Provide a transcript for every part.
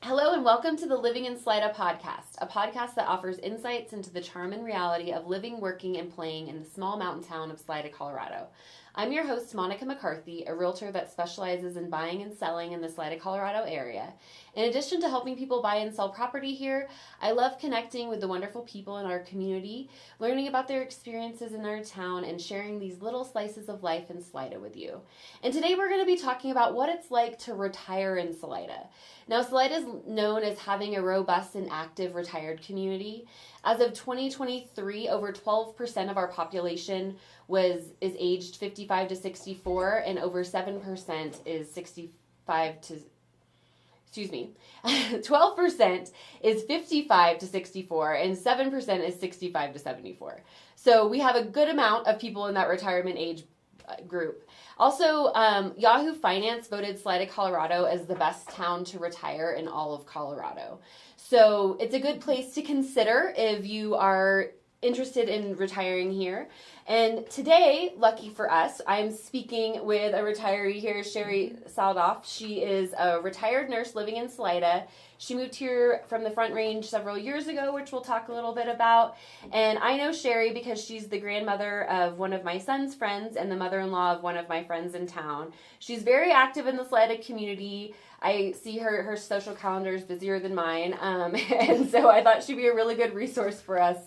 Hello and welcome to the Living in Salida podcast, a podcast that offers insights into the charm and reality of living, working, and playing in the small mountain town of Salida, Colorado. I'm your host, McCarthy, a realtor that specializes in buying and selling in the Salida, Colorado area. In addition to helping people buy and sell property here, I love connecting with the wonderful people in our community, learning about their experiences in our town, and sharing these little slices of life in Salida with you. And today we're going to be talking about what it's like to retire in Salida. Now, Salida is known as having a robust and active retired community. As of 2023, over 12% of our population is aged 55 to 64, and over 7% is 12% is 55 to 64, and 7% is 65 to 74. So we have a good amount of people in that retirement age group. Also, Yahoo Finance voted Salida, Colorado as the best town to retire in all of Colorado. So it's a good place to consider if you are interested in retiring here. And today, lucky for us, I'm speaking with a retiree here, Sheri Sauthoff. She is a retired nurse living in Salida. She moved here from the Front Range several years ago, which we'll talk a little bit about. And I know Sheri because she's the grandmother of one of my son's friends and the mother-in-law of one of my friends in town. She's very active in the Salida community. I see her social calendar is busier than mine. And so I thought she'd be a really good resource for us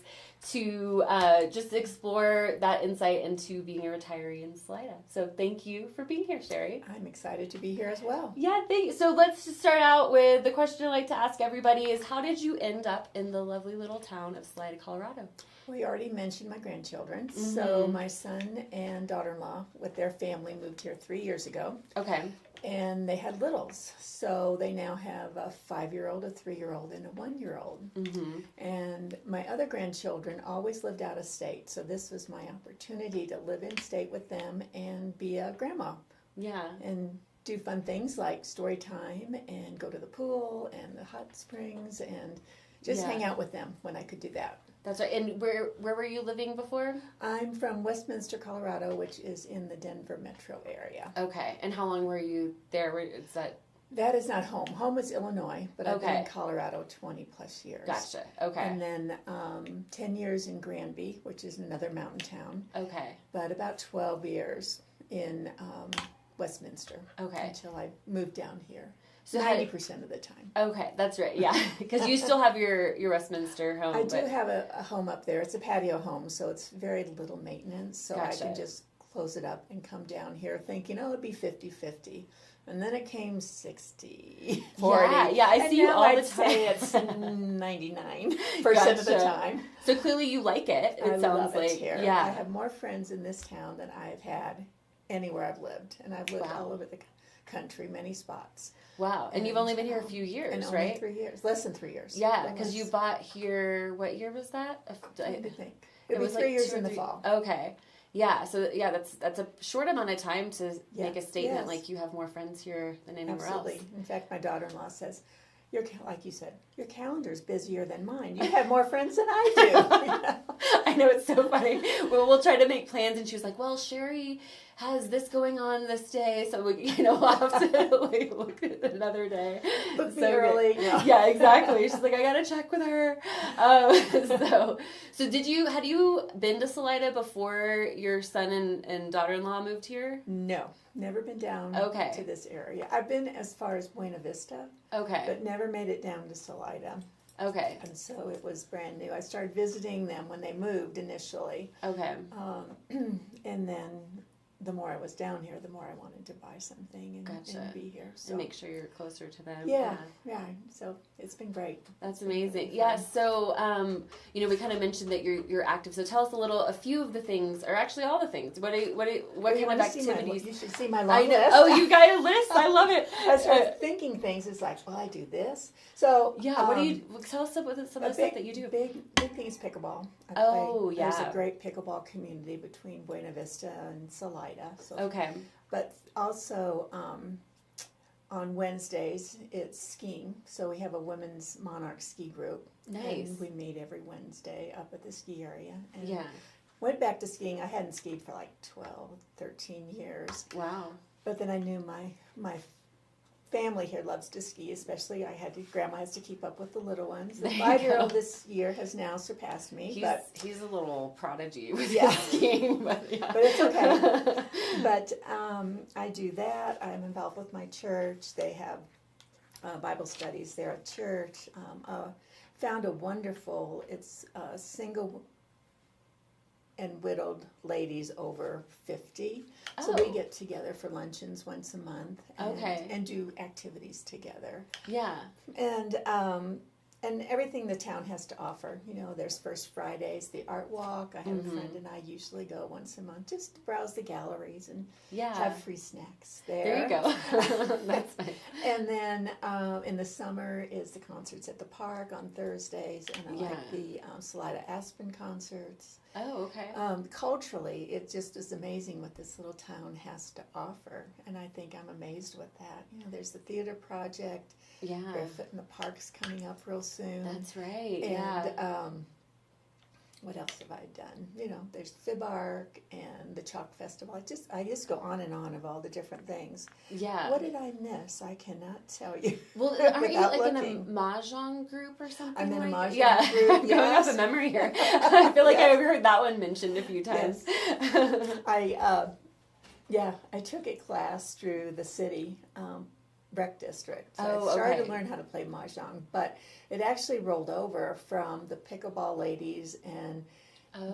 to just explore that insight into being a retiree in Salida. So thank you for being here, Sheri. I'm excited to be here as well. Yeah, thanks. So let's just start out with the question I like to ask everybody is, how did you end up in the lovely little town of Salida, Colorado? We already mentioned my grandchildren. Mm-hmm. So my son and daughter-in-law with their family moved here 3 years ago. Okay. And they had littles. So they now have a 5-year-old, a 3-year-old, and a 1-year-old. Mm-hmm. And my other grandchildren always lived out of state. So this was my opportunity to live in state with them and be a grandma. Yeah. And do fun things like story time and go to the pool and the hot springs and just hang out with them when I could do that. That's right. And where were you living before? I'm from Westminster, Colorado, which is in the Denver metro area. Okay. And how long were you there? That is not home. Home is Illinois, but I've been in Colorado 20 plus years. Gotcha. Okay. And then 10 years in Granby, which is another mountain town. Okay. But about 12 years in Westminster. Okay. Until I moved down here. So 90% of the time. Okay, that's right. Yeah, because you still have your Westminster home. I do have a home up there. It's a patio home, so it's very little maintenance. So Gotcha. I can just close it up and come down here thinking, it'd be 50-50. And then it came 60, 40. Yeah, I see you all the time. It's 99% of the time. So clearly you like it. It sounds like. Here. Yeah. I have more friends in this town than I've had anywhere I've lived. And I've lived all over the country, many spots. Wow. And you've only been here a few years, and right? Only 3 years. Less than 3 years. Yeah, because you bought here, what year was that? I think. It was was 3 years in the fall. Okay. Yeah, so that's a short amount of time to make a statement like you have more friends here than anywhere else. In fact, my daughter-in-law says, like you said, your calendar's busier than mine. You have more friends than I do. I know, it's so funny. Well, we'll try to make plans, and she was like, well, Sheri has this going on this day, so we'll have to look at another day. Book me early. Yeah, exactly. She's like, I gotta check with her. So had you been to Salida before your son and daughter-in-law moved here? No, never been down to this area. I've been as far as Buena Vista. Okay. But never made it down to Salida. Okay. And so it was brand new. I started visiting them when they moved initially. Okay. And then the more I was down here, the more I wanted to buy something and be here. So. And make sure you're closer to them. Yeah. So it's been great. That's amazing. Yeah. So, we kind of mentioned that you're active. So tell us a few of the things, or actually all the things. What kind of activities? You should see my long list. Oh, you got a list. I love it. I started thinking things. It's like, well, I do this. So what do you tell us about some of the stuff that you do? Big thing is pickleball. There's a great pickleball community between Buena Vista and Salida. So, but also on Wednesdays it's skiing. So we have a women's Monarch ski group. Nice. And we meet every Wednesday up at the ski area. And yeah. Went back to skiing. I hadn't skied for like 12, 13 years. Wow. But then I knew my family here loves to ski, especially Grandma has to keep up with the little ones. The 5-year-old this year has now surpassed me. He's a little prodigy with his skiing, but it's okay. But I do that. I'm involved with my church. They have Bible studies there at church. Found a wonderful, it's single and widowed ladies over 50. So we get together for luncheons once a month and do activities together. Yeah. And everything the town has to offer. You know, there's First Fridays, the art walk. I have a friend and I usually go once a month just to browse the galleries and have free snacks there. There you go. That's nice. And then in the summer is the concerts at the park on Thursdays, and I like the Salida Aspen concerts. Oh, okay. Culturally, it just is amazing what this little town has to offer, and I think I'm amazed with that. You know, there's the theater project. Yeah. Barefoot in the Park's coming up real soon. That's right. And what else have I done? You know, there's Fib Arc and the Chalk Festival. I just go on and on of all the different things. Yeah. What did I miss? I cannot tell you. Well, aren't you like in a mahjong group or something? I'm in a mahjong Yeah. group. Going off of memory here. I feel like I've heard that one mentioned a few times. Yes. I took a class through the city rec district. So I started to learn how to play mahjong, but it actually rolled over from the pickleball ladies and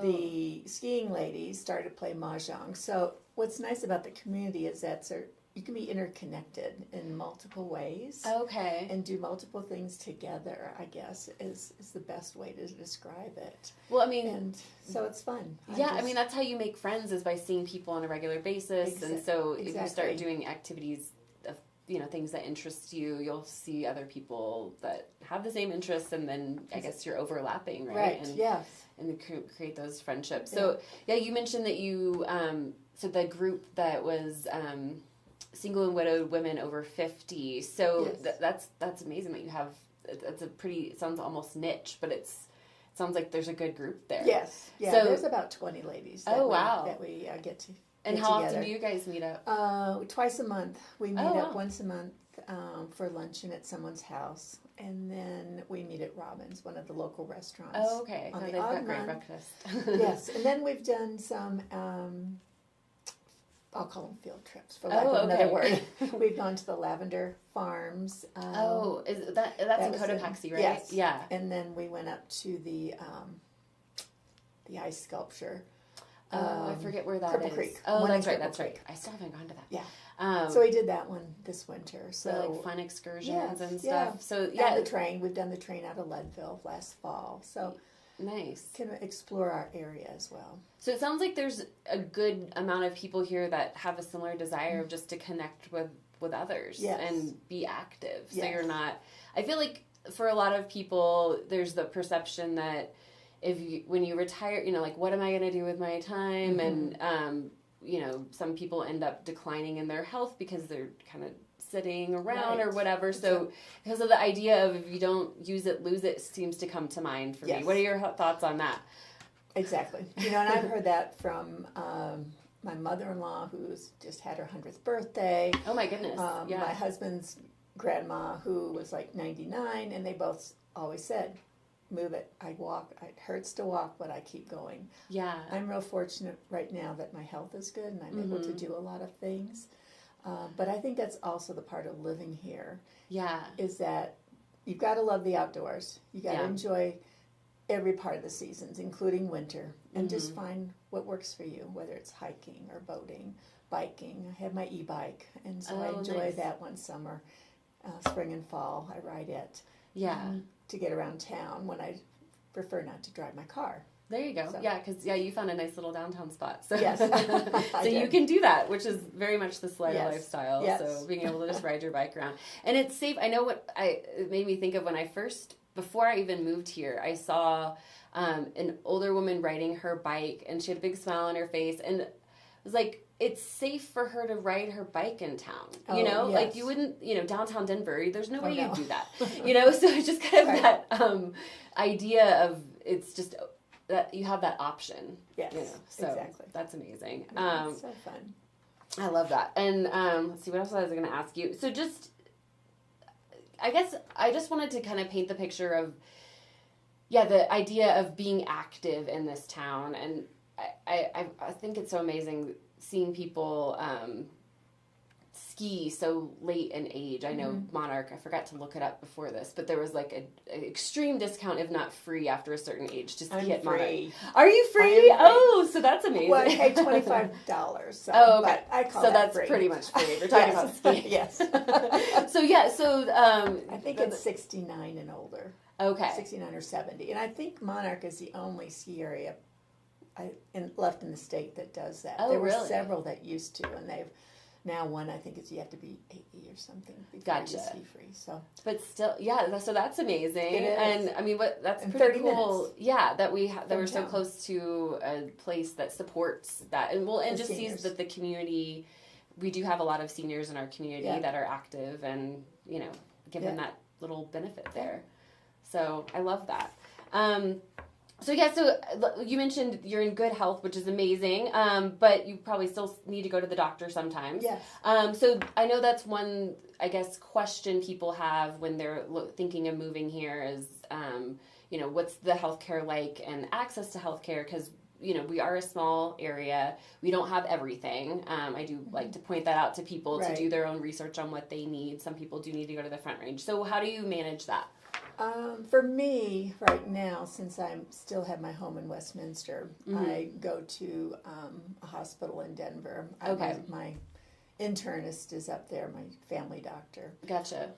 the skiing ladies started to play mahjong. So what's nice about the community is that you can be interconnected in multiple ways. Okay. And do multiple things together, I guess, is the best way to describe it. Well, I mean... And so it's fun. I mean, that's how you make friends, is by seeing people on a regular basis. And so if you start doing activities of, you know, things that interest you, you'll see other people that have the same interests, and then I guess you're overlapping, right? Right, and, yes. And create those friendships. So, you mentioned that you... so the group that was... single and widowed women over 50. So that's amazing that you have. It's a pretty. It sounds almost niche, but it sounds like there's a good group there. Yes. Yeah. So, there's about 20 ladies. That we get to. And how often do you guys meet up? Twice a month. We meet up once a month for luncheon at someone's house, and then we meet at Robin's, one of the local restaurants. Oh, okay. On they've the got great breakfast. Yes, and then we've done some. I'll call them field trips, for lack of another word. We've gone to the lavender farms. That's in Cotopaxi, right? Yes. Yeah. And then we went up to the ice sculpture. I forget where that Cripple is. Creek. Oh, that's right. I still haven't gone to that. Yeah. So we did that one this winter. So like fun excursions and stuff. Yeah. So and the train. We've done the train out of Leadville last fall. So. Nice. Can explore our area as well. So it sounds like there's a good amount of people here that have a similar desire of just to connect with others and be active. So you're not... I feel like for a lot of people, there's the perception that when you retire, you know, like, what am I going to do with my time? And, you know, some people end up declining in their health because they're kind of sitting around or whatever. So because of the idea of if you don't use it, lose it seems to come to mind for me. What are your thoughts on that? Exactly. You know, and I've heard that from my mother-in-law, who's just had her 100th birthday. Oh my goodness. My husband's grandma, who was like 99, and they both always said, move it. I walk. It hurts to walk, but I keep going. Yeah. I'm real fortunate right now that my health is good and I'm able to do a lot of things. But I think that's also the part of living here. Yeah. Is that you've got to love the outdoors. You got to enjoy every part of the seasons, including winter, and just find what works for you, whether it's hiking or boating, biking. I have my e-bike, and so I enjoy that one summer. Spring and fall, I ride it. Yeah. To get around town when I prefer not to drive my car. There you go. So. Yeah, because you found a nice little downtown spot. So, yes. So you can do that, which is very much the Salida lifestyle. Yes. So being able to just ride your bike around. And it's safe. I know it made me think of when before I even moved here, I saw an older woman riding her bike, and she had a big smile on her face. And it was like, it's safe for her to ride her bike in town. You know, like you wouldn't, downtown Denver, there's no way you'd do that. So it's just kind of that idea of it's just... that you have that option. Yes, so exactly. That's amazing. It's so fun. I love that. And let's see, what else was I going to ask you? So just I guess I just wanted to kind of paint the picture of, the idea of being active in this town. And I think it's so amazing seeing people ski so late in age. I know Monarch, I forgot to look it up before this, but there was like an extreme discount, if not free, after a certain age to ski at Monarch. Are you free? Oh, so that's amazing. Well, I paid $25. So, oh, okay. But I call so that that's free. Pretty much free. If you're talking about skiing. Yes. I think it's 69 and older. Okay. 69 or 70. And I think Monarch is the only ski area left in the state that does that. Oh, there were really? several that used to, and they've now one, I think, is you have to be 80 or something before you ski free. So, but still, so that's amazing. It is. And I mean, that's in pretty 30 cool. minutes That we're so close to a place that supports that, and just seniors. sees that the community. We do have a lot of seniors in our community that are active, and give them that little benefit there. So I love that. So you mentioned you're in good health, which is amazing, but you probably still need to go to the doctor sometimes. Yes. So I know that's one, I guess, question people have when they're thinking of moving here is, what's the healthcare like and access to healthcare? Because, we are a small area. We don't have everything. I do like to point that out to people to do their own research on what they need. Some people do need to go to the Front Range. So how do you manage that? For me, right now, since I still have my home in Westminster, I go to a hospital in Denver. Okay. My internist is up there, my family doctor. Gotcha.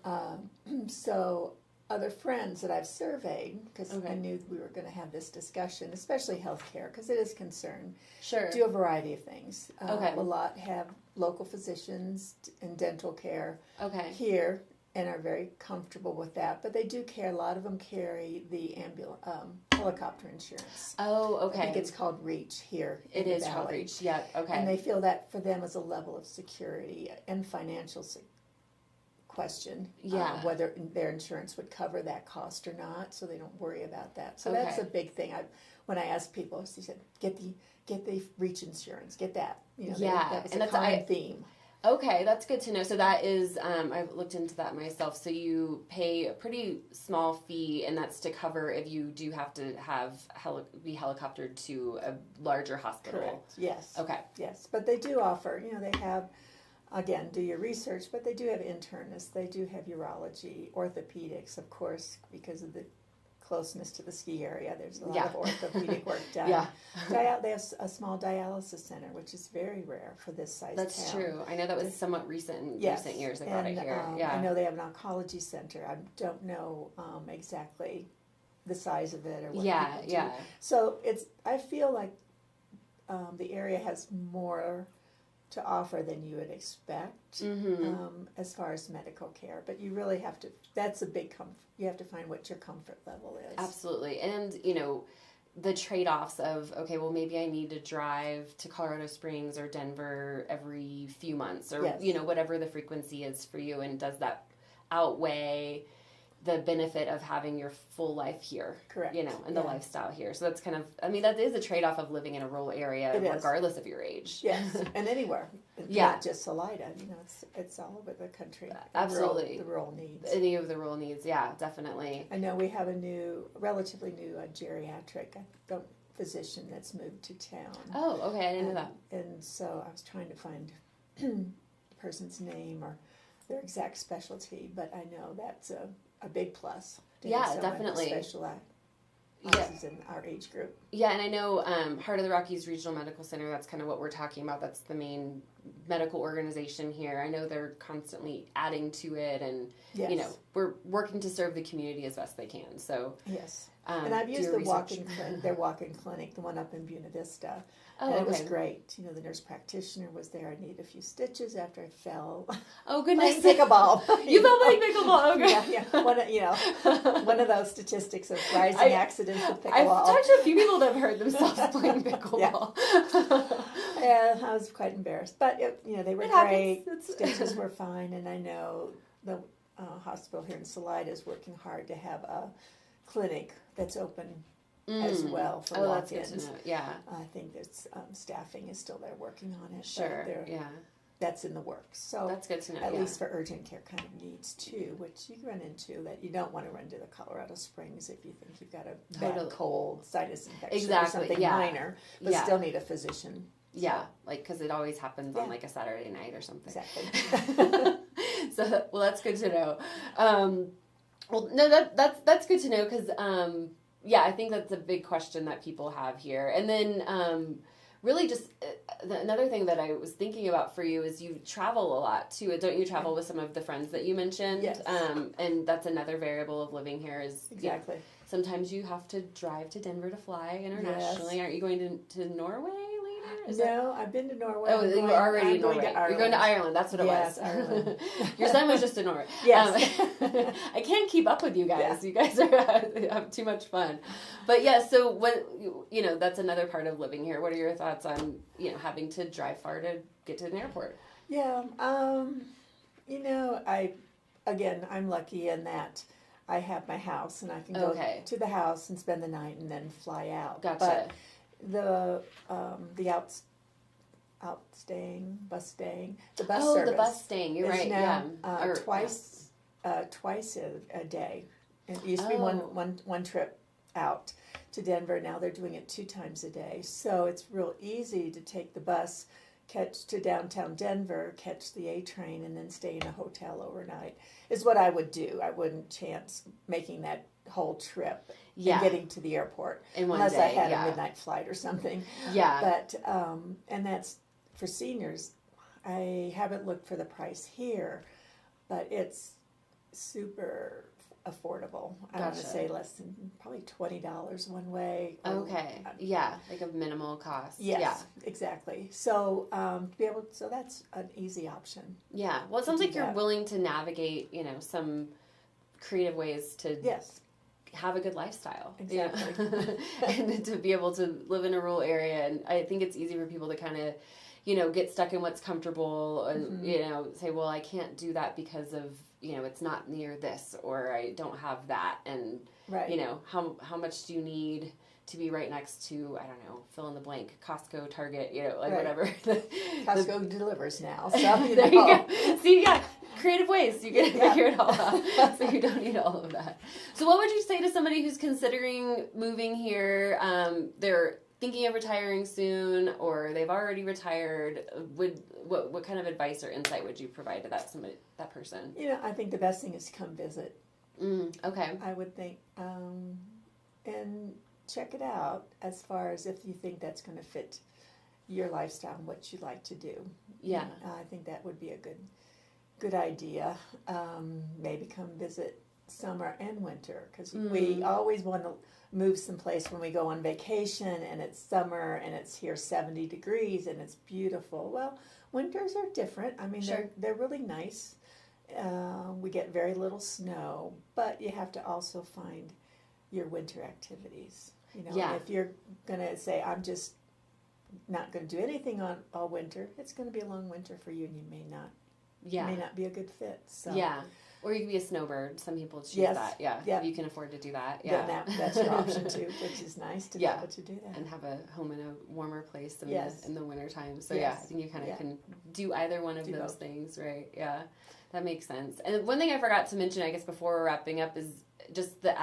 So other friends that I've surveyed, because I knew we were going to have this discussion, especially healthcare, because it is concern. Sure. Do a variety of things. Okay. A lot have local physicians and dental care here, and are very comfortable with that. But they do care. A lot of them carry the helicopter insurance. Oh, okay. I think it's called REACH here. It is called REACH. Yeah. Okay. And they feel that for them is a level of security and financial question. Yeah. Whether their insurance would cover that cost or not, so they don't worry about that. So that's a big thing. When I ask people, she said, "Get the REACH insurance. Get that." That was a common theme. Okay, that's good to know. So that is, I've looked into that myself. So you pay a pretty small fee, and that's to cover if you do have to be helicoptered to a larger hospital. Correct. Yes. Okay. Yes, but they do offer. They have, again, do your research, but they do have internists. They do have urology, orthopedics, of course, because of the closeness to the ski area. There's a lot of orthopedic work done. They have a small dialysis center, which is very rare for this size town. That's true. I know that was somewhat recent in recent years. They brought it here. I know they have an oncology center. I don't know exactly the size of it or what people do. So I feel like the area has more to offer than you would expect as far as medical care. But you really have to, that's a big comfort. You have to find what your comfort level is. Absolutely. And, the trade-offs of, okay, well, maybe I need to drive to Colorado Springs or Denver every few months or, whatever the frequency is for you. And does that outweigh the benefit of having your full life here? Correct. And the lifestyle here. So that's kind of, that is a trade-off of living in a rural area regardless of your age. Yes, and anywhere. Not just Salida. It's all over the country. Absolutely. The rural needs. Any of the rural needs, definitely. I know we have a relatively new geriatric physician that's moved to town. Oh, okay. I didn't know that. And so I was trying to find the person's name or their exact specialty, but I know that's a big plus. Definitely. Specializes in our age group. Yeah, and I know Heart of the Rockies Regional Medical Center, that's kind of what we're talking about. That's the main medical organization here. I know they're constantly adding to it, and, we're working to serve the community as best they can. So yes. And I've used their walk-in clinic, the one up in Buena Vista. Oh, and it was great. The nurse practitioner was there. I needed a few stitches after I fell. Oh, goodness. Playing pickleball. You fell playing pickleball. Okay. Yeah. One of those statistics of rising accidents with pickleball. I've talked to a few people that have hurt themselves playing pickleball. Yeah, I was quite embarrassed. But, they were great. Stitches were fine. And I know the hospital here in Salida is working hard to have a clinic that's open as well for walk-ins. That's good to know. Yeah. I think that staffing is still there working on it. Sure. that's in the works. So that's good to know. At least for urgent care kind of needs too, which you run into that you don't want to run to the Colorado Springs if you think you've got a bad cold, sinus infection, or something minor, but still need a physician. Yeah, like because it always happens on like a Saturday night or something. Exactly. So well, that's good to know. Well, no, that's good to know because I think that's a big question that people have here, and then. Really just another thing that I was thinking about for you is you travel a lot too. Don't you travel with some of the friends that you mentioned? Yes. And that's another variable of living here is exactly. Sometimes you have to drive to Denver to fly internationally. Yes. Aren't you going to Norway later? No, I've been to Norway. Oh, you were already in Norway. You're going to Ireland. That's what it was. Ireland. Your son was just in Norway. Yes. I can't keep up with you guys. Yeah. You guys have too much fun. But so what, that's another part of living here. What are your thoughts on, having to drive far to get to an airport? Yeah. I'm lucky in that I have my house and I can go to the house and spend the night and then fly out. Gotcha. But the bus service. The bus staying. You're right. Now, twice a day. It used to be one trip out to Denver. Now they're doing it 2 times a day. So it's real easy to take the bus, catch to downtown Denver, catch the A train, and then stay in a hotel overnight. Is what I would do. I wouldn't chance making that whole trip and getting to the airport in one unless day, I had a midnight flight or something. Yeah. But and that's for seniors. I haven't looked for the price here, but it's super affordable. I want to say less than probably $20 one way. Okay. Like a minimal cost. Yes, exactly. So so that's an easy option. Yeah. Well, it sounds like you're willing to navigate, some creative ways to have a good lifestyle. Exactly. And to be able to live in a rural area. And I think it's easy for people to kind of, get stuck in what's comfortable and, say, well, I can't do that because of, it's not near this or I don't have that. And, how much do you need to be right next to, I don't know, fill in the blank, Costco, Target, whatever. Costco delivers now. So, there you go. See, creative ways you can figure it all out. So you don't need all of that. So what would you say to somebody who's considering moving here? They're thinking of retiring soon, or they've already retired. What kind of advice or insight would you provide to that person? I think the best thing is to come visit. Okay. I would think, and check it out as far as if you think that's going to fit your lifestyle and what you like to do. Yeah. I think that would be a good idea. Maybe come visit summer and winter because we always want to move someplace when we go on vacation and it's summer and it's here 70 degrees and it's beautiful. Well, winters are different. I mean, they're really nice. We get very little snow, but you have to also find your winter activities. If you're going to say, I'm just not going to do anything all winter, it's going to be a long winter for you and you may not be a good fit. So. Yeah. Or you can be a snowbird. Some people choose that. Yeah. You can afford to do that. Yeah. Then that's your option too, which is nice to be able to do that. And have a home in a warmer place in the wintertime. So I think you kind of can do either one of those things, right? Yeah. That makes sense. And one thing I forgot to mention, I guess, before we're wrapping up is just the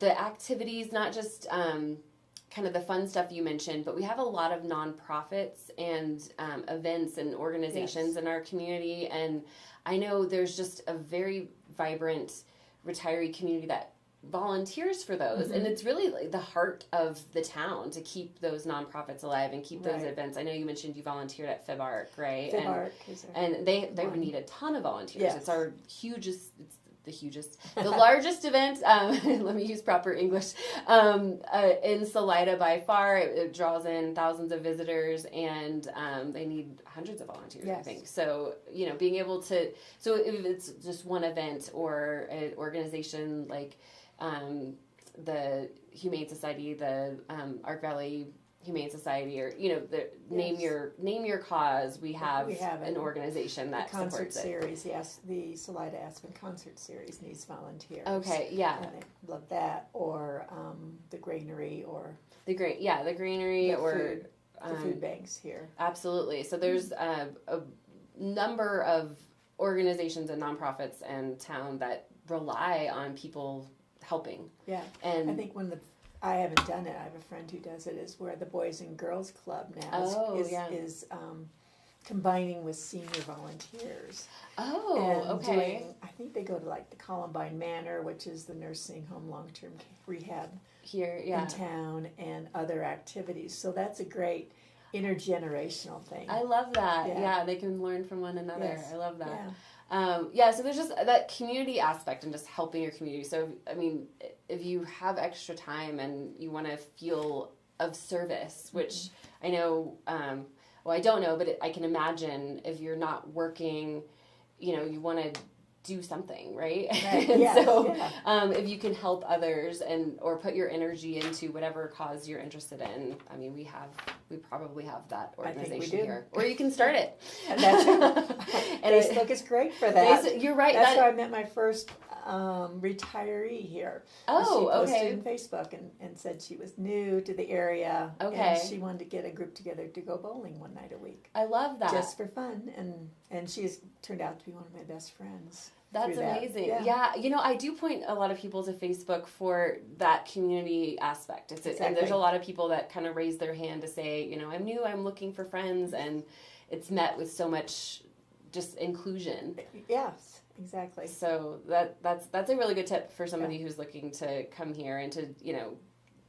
activities, not just kind of the fun stuff you mentioned, but we have a lot of nonprofits and events and organizations in our community. And I know there's just a very vibrant retiree community that volunteers for those. And it's really like the heart of the town to keep those nonprofits alive and keep those events. I know you mentioned you volunteered at FibArc, right? And they would need a ton of volunteers. Yes. It's our the largest event, let me use proper English, in Salida by far. It draws in thousands of visitors, and they need hundreds of volunteers, I think. So, being able to, so if it's just one event or an organization like the Humane Society, the Arc Valley Humane Society, or name your cause. We have an organization that supports it. Concert series, the Salida Aspen Concert Series needs volunteers. Okay, yeah, and I love that. Or the Granary, or the Granary, or the food banks here. Absolutely. So there's a number of organizations and nonprofits in town that rely on people helping. Yeah, and I think I haven't done it. I have a friend who does it. Is where the Boys and Girls Club now is combining with senior volunteers. Oh, and okay. I think they go to like the Columbine Manor, which is the nursing home long-term rehab here in town, and other activities. So that's a great intergenerational thing. I love that. Yeah, they can learn from one another. Yes. I love that. Yeah. So there's just that community aspect and just helping your community. So, I mean, if you have extra time and you want to feel of service, which I know, I don't know, but I can imagine if you're not working, you want to do something, right? Yes, so if you can help others or put your energy into whatever cause you're interested in, I mean, we probably have that organization here, or you can start it. And Facebook is great for that. You're right. That's how I met my first retiree here. Oh, she posted in Facebook and said she was new to the area. Okay. And she wanted to get a group together to go bowling one night a week. I love that. Just for fun, and she has turned out to be one of my best friends. That's amazing. Yeah. I do point a lot of people to Facebook for that community aspect. Exactly. And there's a lot of people that kind of raise their hand to say, I'm new, I'm looking for friends, and it's met with so much just inclusion. Yes, exactly. So that's a really good tip for somebody who's looking to come here and to,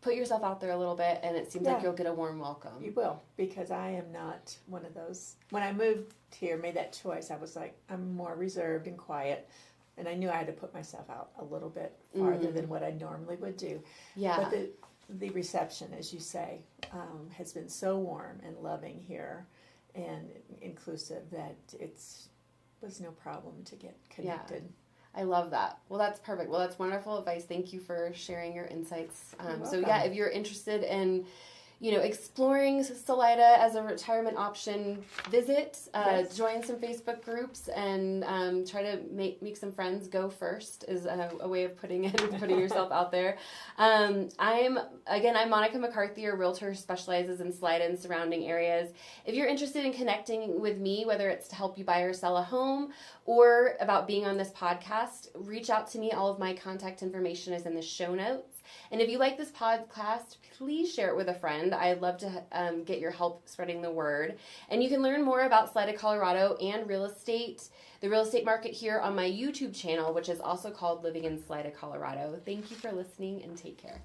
put yourself out there a little bit, and it seems like you'll get a warm welcome. You will, because I am not one of those. When I moved here, made that choice, I was like, I'm more reserved and quiet, and I knew I had to put myself out a little bit farther than what I normally would do. Yeah. But the reception, as you say, has been so warm and loving here and inclusive that was no problem to get connected. Yeah. I love that. Well, that's perfect. Well, that's wonderful advice. Thank you for sharing your insights. So if you're interested in, exploring Salida as a retirement option, visit, join some Facebook groups, and try to make some friends. Go first is a way of putting yourself out there. I'm Monica McCarthy, a realtor who specializes in Salida and surrounding areas. If you're interested in connecting with me, whether it's to help you buy or sell a home or about being on this podcast, reach out to me. All of my contact information is in the show notes. And if you like this podcast, please share it with a friend. I'd love to get your help spreading the word. And you can learn more about Salida, Colorado and the real estate market here on my YouTube channel, which is also called Living in Salida, Colorado. Thank you for listening, and take care.